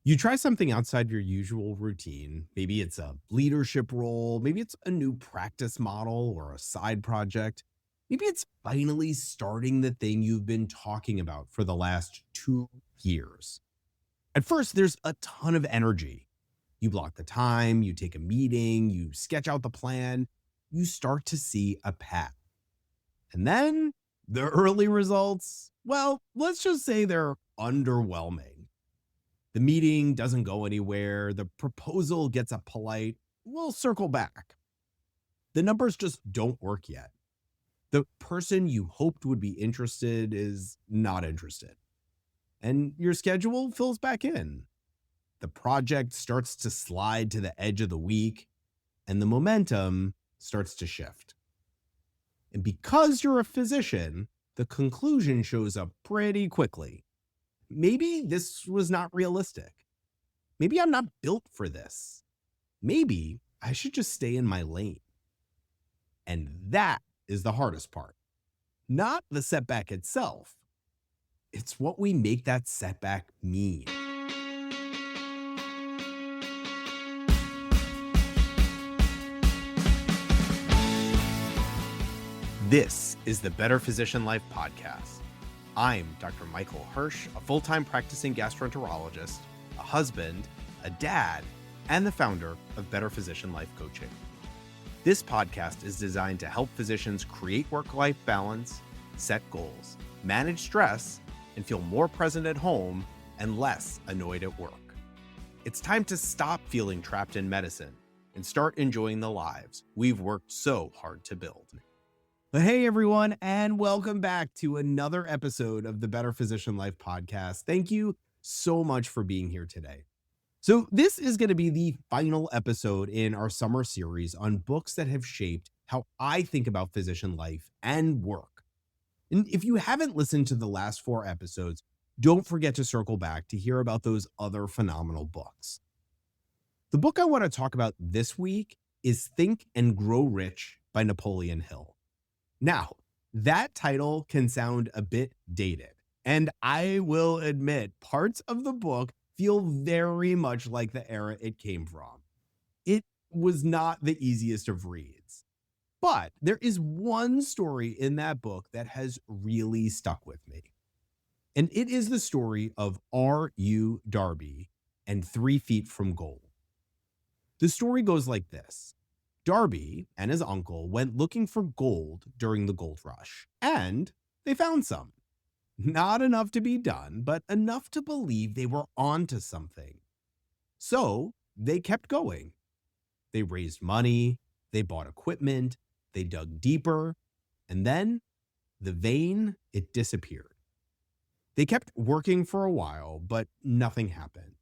You try something outside your usual routine. Maybe it's a leadership role, maybe it's a new practice model or a side project. Maybe it's finally starting the thing you've been talking about for the last 2 years. At first, there's a ton of energy. You block the time, you take a meeting, you sketch out the plan, you start to see a path. And then the early results, well, let's just say they're underwhelming. The meeting doesn't go anywhere. The proposal gets a polite, we'll circle back. The numbers just don't work yet. The person you hoped would be interested is not interested. And your schedule fills back in. The project starts to slide to the edge of the week, and the momentum starts to shift. And because you're a physician, the conclusion shows up pretty quickly. Maybe this was not realistic. Maybe I'm not built for this. Maybe I should just stay in my lane. And that is the hardest part. Not the setback itself. It's what we make that setback mean. This is the Better Physician Life podcast. I'm Dr. Michael Hersh, a full-time practicing gastroenterologist, a husband, a dad, and the founder of Better Physician Life Coaching. This podcast is designed to help physicians create work-life balance, set goals, manage stress, and feel more present at home and less annoyed at work. It's time to stop feeling trapped in medicine and start enjoying the lives we've worked so hard to build. Hey, everyone, and welcome back to another episode of the Better Physician Life podcast. Thank you so much for being here today. So this is going to be the final episode in our summer series on books that have shaped how I think about physician life and work. And if you haven't listened to the last 4 episodes, don't forget to circle back to hear about those other phenomenal books. The book I want to talk about this week is Think and Grow Rich by Napoleon Hill. Now, that title can sound a bit dated, and I will admit parts of the book feel very much like the era it came from. It was not the easiest of reads, but there is one story in that book that has really stuck with me. And it is the story of R.U. Darby and 3 Feet from Gold. The story goes like this. Darby and his uncle went looking for gold during the gold rush, and they found some. Not enough to be done, but enough to believe they were onto something. So they kept going. They raised money, they bought equipment, they dug deeper, and then the vein, it disappeared. They kept working for a while, but nothing happened.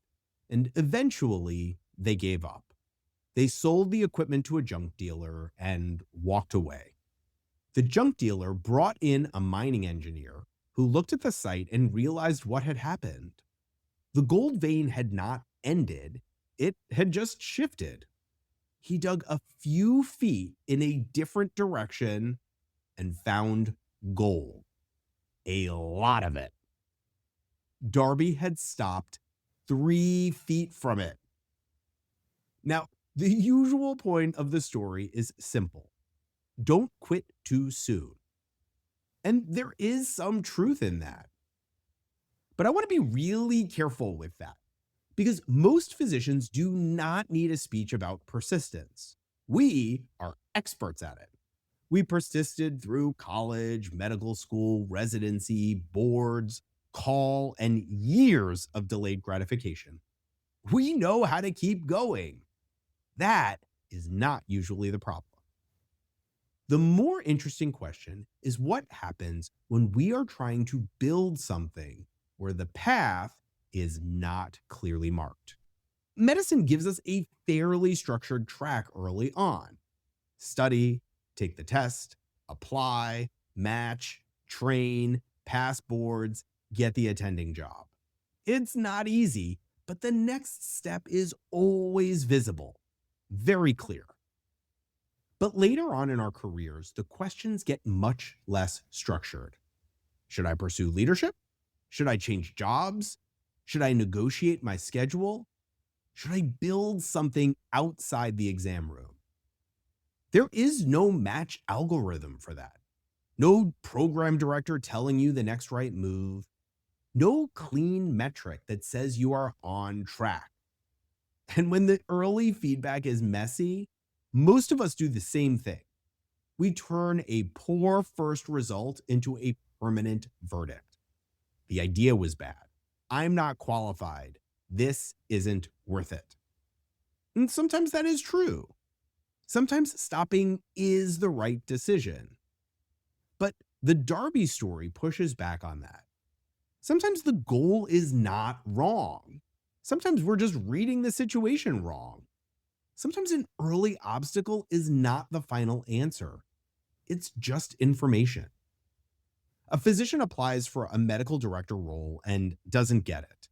And eventually they gave up. They sold the equipment to a junk dealer and walked away. The junk dealer brought in a mining engineer who looked at the site and realized what had happened. The gold vein had not ended, it had just shifted. He dug a few feet in a different direction and found gold. A lot of it. Darby had stopped 3 feet from it. Now, the usual point of the story is simple. Don't quit too soon. And there is some truth in that. But I want to be really careful with that because most physicians do not need a speech about persistence. We are experts at it. We persisted through college, medical school, residency, boards, call, and years of delayed gratification. We know how to keep going. That is not usually the problem. The more interesting question is what happens when we are trying to build something where the path is not clearly marked. Medicine gives us a fairly structured track early on. Study, take the test, apply, match, train, pass boards, get the attending job. It's not easy, but the next step is always visible. Very clear. But later on in our careers, the questions get much less structured. Should I pursue leadership? Should I change jobs? Should I negotiate my schedule? Should I build something outside the exam room? There is no match algorithm for that. No program director telling you the next right move. No clean metric that says you are on track. And when the early feedback is messy, most of us do the same thing. We turn a poor first result into a permanent verdict. The idea was bad. I'm not qualified. This isn't worth it. And sometimes that is true. Sometimes stopping is the right decision. But the Darby story pushes back on that. Sometimes the goal is not wrong. Sometimes we're just reading the situation wrong. Sometimes an early obstacle is not the final answer. It's just information. A physician applies for a medical director role and doesn't get it.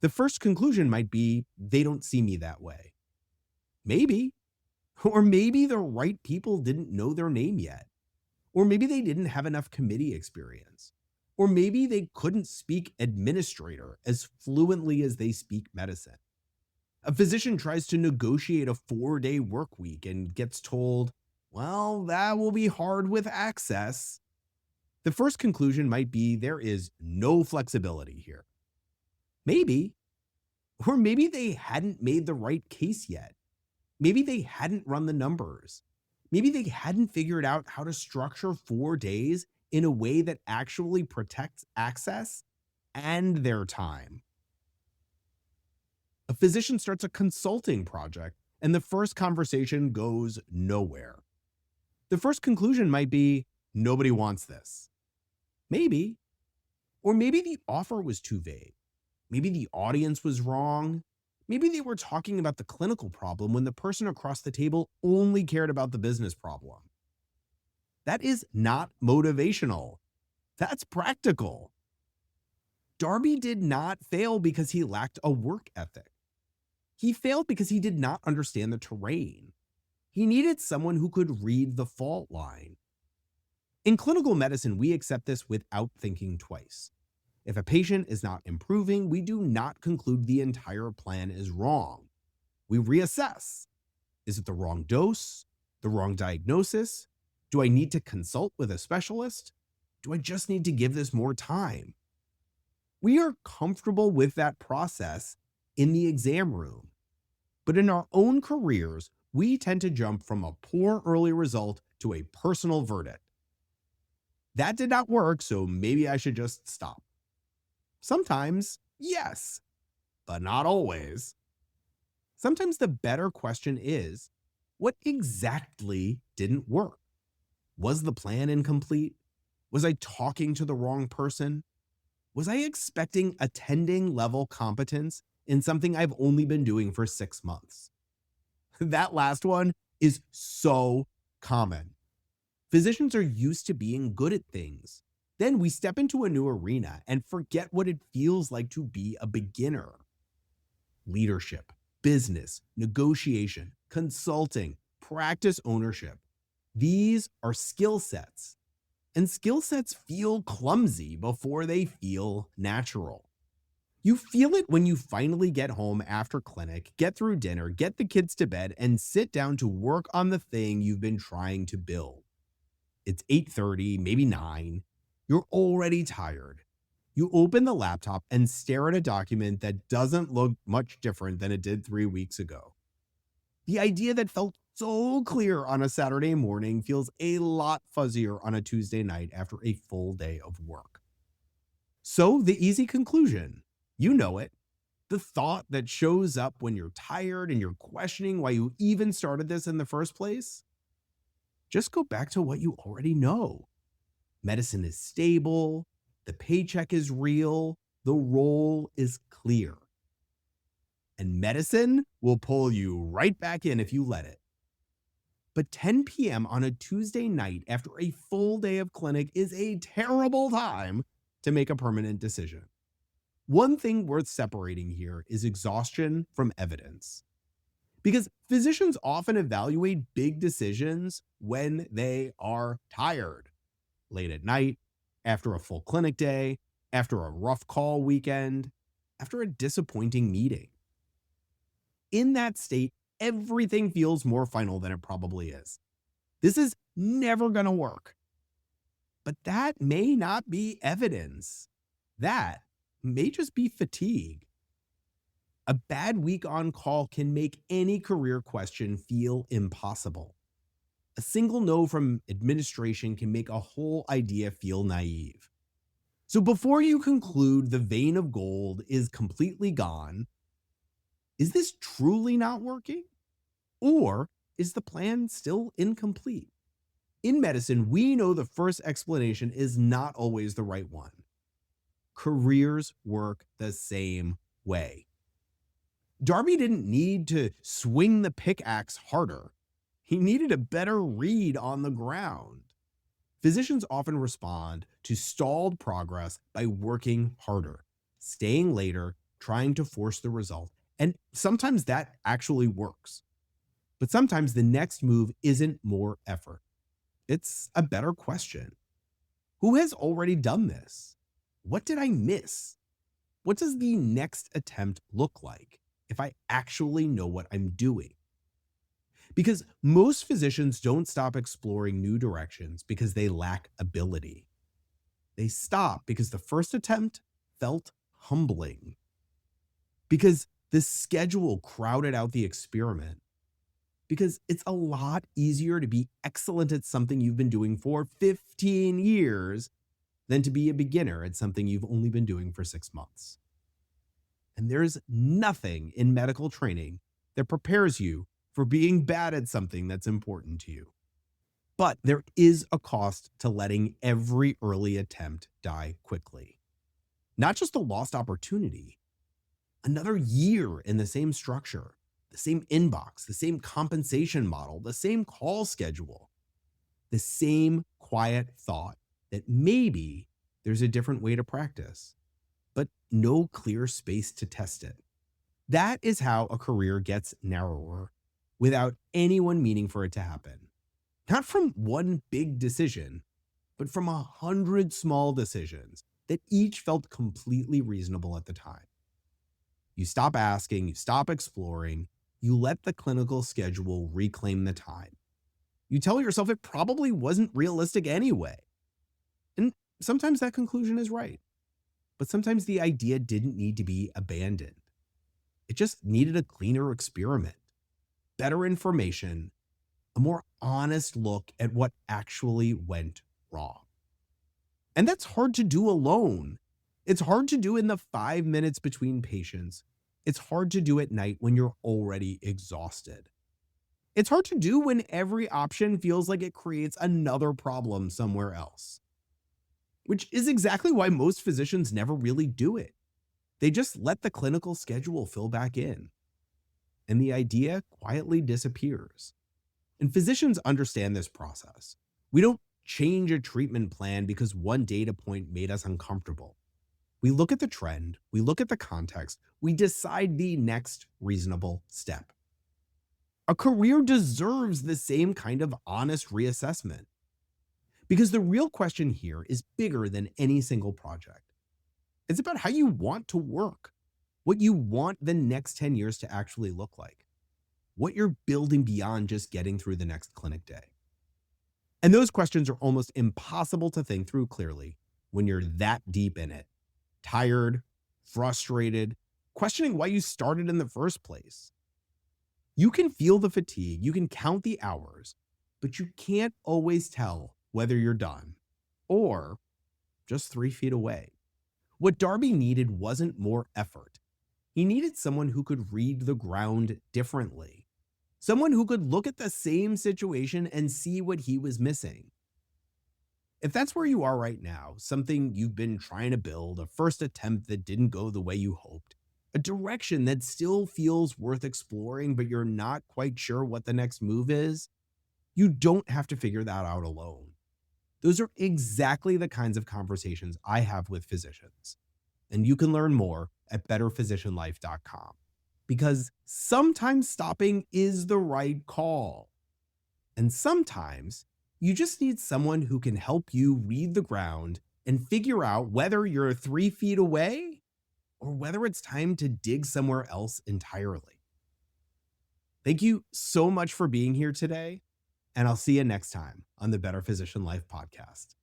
The first conclusion might be, they don't see me that way. Maybe. Or maybe the right people didn't know their name yet. Or maybe they didn't have enough committee experience. Or maybe they couldn't speak administrator as fluently as they speak medicine. A physician tries to negotiate a 4-day work week and gets told, well, that will be hard with access. The first conclusion might be there is no flexibility here. Maybe. Or maybe they hadn't made the right case yet. Maybe they hadn't run the numbers. Maybe they hadn't figured out how to structure 4 days in a way that actually protects access and their time. A physician starts a consulting project, and the first conversation goes nowhere. The first conclusion might be, nobody wants this. Maybe. Or maybe the offer was too vague. Maybe the audience was wrong. Maybe they were talking about the clinical problem when the person across the table only cared about the business problem. That is not motivational. That's practical. Darby did not fail because he lacked a work ethic. He failed because he did not understand the terrain. He needed someone who could read the fault line. In clinical medicine, we accept this without thinking twice. If a patient is not improving, we do not conclude the entire plan is wrong. We reassess. Is it the wrong dose? The wrong diagnosis? Do I need to consult with a specialist? Do I just need to give this more time? We are comfortable with that process in the exam room. But in our own careers, we tend to jump from a poor early result to a personal verdict. That did not work, so maybe I should just stop. Sometimes, yes, but not always. Sometimes the better question is, what exactly didn't work? Was the plan incomplete? Was I talking to the wrong person? Was I expecting attending level competence in something I've only been doing for 6 months? That last one is so common. Physicians are used to being good at things. Then we step into a new arena and forget what it feels like to be a beginner. Leadership, business, negotiation, consulting, practice ownership. These are skill sets. And skill sets feel clumsy before they feel natural. You feel it when you finally get home after clinic, get through dinner, get the kids to bed, and sit down to work on the thing you've been trying to build. It's 8:30, maybe 9. You're already tired. You open the laptop and stare at a document that doesn't look much different than it did 3 weeks ago. The idea that felt so clear on a Saturday morning feels a lot fuzzier on a Tuesday night after a full day of work. So the easy conclusion, you know it, the thought that shows up when you're tired and you're questioning why you even started this in the first place, just go back to what you already know. Medicine is stable, the paycheck is real, the role is clear. And medicine will pull you right back in if you let it. But 10 p.m. on a Tuesday night after a full day of clinic is a terrible time to make a permanent decision. One thing worth separating here is exhaustion from evidence. Because physicians often evaluate big decisions when they are tired. Late at night, after a full clinic day, after a rough call weekend. after a disappointing meeting. In that state, everything feels more final than it probably is. This is never going to work. But that may not be evidence. That may just be fatigue. A bad week on call can make any career question feel impossible. A single no from administration can make a whole idea feel naive. So before you conclude the vein of gold is completely gone, is this truly not working? Or is the plan still incomplete? In medicine, we know the first explanation is not always the right one. Careers work the same way. Darby didn't need to swing the pickaxe harder. He needed a better read on the ground. Physicians often respond to stalled progress by working harder, staying later, trying to force the result. And sometimes that actually works. But sometimes the next move isn't more effort. It's a better question. Who has already done this? What did I miss? What does the next attempt look like if I actually know what I'm doing? Because most physicians don't stop exploring new directions because they lack ability. They stop because the first attempt felt humbling. Because the schedule crowded out the experiment. Because it's a lot easier to be excellent at something you've been doing for 15 years than to be a beginner at something you've only been doing for 6 months. And there's nothing in medical training that prepares you for being bad at something that's important to you. But there is a cost to letting every early attempt die quickly. Not just a lost opportunity, another year in the same structure, the same inbox, the same compensation model, the same call schedule, the same quiet thought that maybe there's a different way to practice, but no clear space to test it. That is how a career gets narrower without anyone meaning for it to happen. Not from one big decision, but from 100 small decisions that each felt completely reasonable at the time. You stop asking, you stop exploring, you let the clinical schedule reclaim the time. You tell yourself it probably wasn't realistic anyway. And sometimes that conclusion is right. But sometimes the idea didn't need to be abandoned. It just needed a cleaner experiment, better information, a more honest look at what actually went wrong. And that's hard to do alone. It's hard to do in the 5 minutes between patients. It's hard to do at night when you're already exhausted. It's hard to do when every option feels like it creates another problem somewhere else. Which is exactly why most physicians never really do it. They just let the clinical schedule fill back in. And the idea quietly disappears. And physicians understand this process. We don't change a treatment plan because one data point made us uncomfortable. We look at the trend, we look at the context, we decide the next reasonable step. A career deserves the same kind of honest reassessment. Because the real question here is bigger than any single project. It's about how you want to work, what you want the next 10 years to actually look like, what you're building beyond just getting through the next clinic day. And those questions are almost impossible to think through clearly when you're that deep in it, tired, frustrated, questioning why you started in the first place. You can feel the fatigue, you can count the hours, but you can't always tell whether you're done or just 3 feet away. What Darby needed wasn't more effort. He needed someone who could read the ground differently. Someone who could look at the same situation and see what he was missing. If that's where you are right now, something you've been trying to build, a first attempt that didn't go the way you hoped, a direction that still feels worth exploring, but you're not quite sure what the next move is, you don't have to figure that out alone. Those are exactly the kinds of conversations I have with physicians. And you can learn more at betterphysicianlife.com. Because sometimes stopping is the right call. And sometimes you just need someone who can help you read the ground and figure out whether you're 3 feet away or whether it's time to dig somewhere else entirely. Thank you so much for being here today, and I'll see you next time on the Better Physician Life podcast.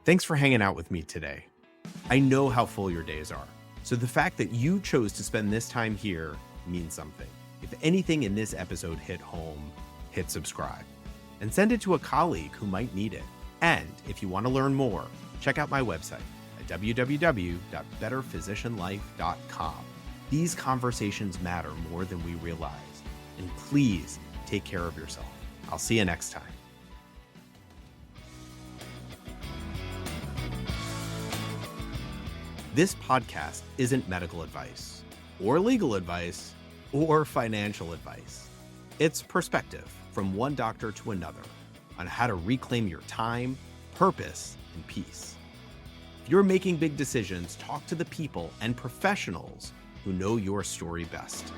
Thanks for hanging out with me today. I know how full your days are, so the fact that you chose to spend this time here means something. If anything in this episode hit home, hit subscribe and send it to a colleague who might need it. And if you want to learn more, check out my website at www.betterphysicianlife.com. These conversations matter more than we realize, and please take care of yourself. I'll see you next time. This podcast isn't medical advice, or legal advice, or financial advice. It's perspective from one doctor to another on how to reclaim your time, purpose, and peace. If you're making big decisions, talk to the people and professionals who know your story best.